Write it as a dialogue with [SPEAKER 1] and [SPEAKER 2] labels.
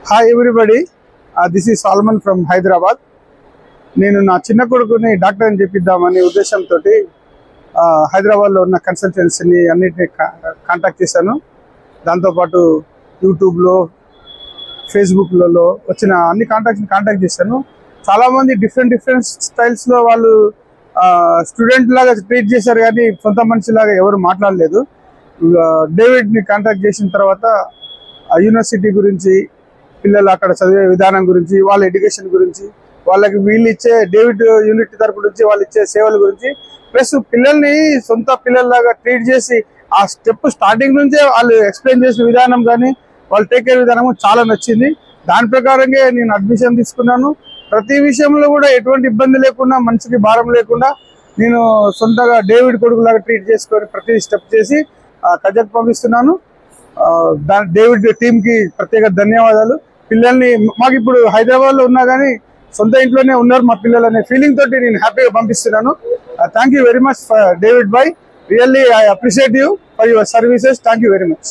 [SPEAKER 1] Hi everybody, this is Salman from Hyderabad. నేను నా చిన్న కొడుకుని డాక్టర్ అని చెప్పిద్దామనే ఉద్దేశంతో హైదరాబాద్లో ఉన్న కన్సల్టెన్సీని అన్నిటిని కాంటాక్ట్ చేశాను. దాంతోపాటు యూట్యూబ్లో, ఫేస్బుక్లలో వచ్చిన అన్ని కాంటాక్ట్ చేశాను. చాలామంది డిఫరెంట్ స్టైల్స్లో వాళ్ళు స్టూడెంట్ లాగా ట్రీట్ చేశారు, కానీ సొంత మనిషిలాగా ఎవరు మాట్లాడలేదు. డేవిడ్ని కాంటాక్ట్ చేసిన తర్వాత యూనివర్సిటీ గురించి, పిల్లలు అక్కడ చదివే విధానం గురించి, వాళ్ళ ఎడ్యుకేషన్ గురించి, వాళ్ళకి వీళ్ళు ఇచ్చే డేవిడ్ యూనిట్ తరపు నుంచి వాళ్ళు ఇచ్చే సేవల గురించి, ప్లస్ పిల్లల్ని సొంత పిల్లల్లాగా ట్రీట్ చేసి ఆ స్టెప్ స్టార్టింగ్ నుంచే వాళ్ళు ఎక్స్ప్లెయిన్ చేసిన విధానం కానీ వాళ్ళు టేక్ కేర్ విధానం చాలా నచ్చింది. దాని ప్రకారంగా నేను అడ్మిషన్ తీసుకున్నాను. ప్రతి విషయంలో కూడా ఎటువంటి ఇబ్బంది లేకుండా, మనసుకి భారం లేకుండా నేను సొంతగా డేవిడ్ కొడుకులాగా ట్రీట్ చేసుకొని ప్రతి స్టెప్ చేసి కజక్ పంపిస్తున్నాను. డేవిడ్ టీమ్ కి ప్రత్యేక ధన్యవాదాలు. పిల్లల్ని మాకు ఇప్పుడు హైదరాబాద్ లో ఉన్నా కానీ సొంత ఇంట్లోనే ఉన్నారు మా పిల్లలు అనే ఫీలింగ్ తోటి నేను హ్యాపీగా పంపిస్తున్నాను. Thank you very much for David bhai. Really I appreciate you for your services. Thank you very much.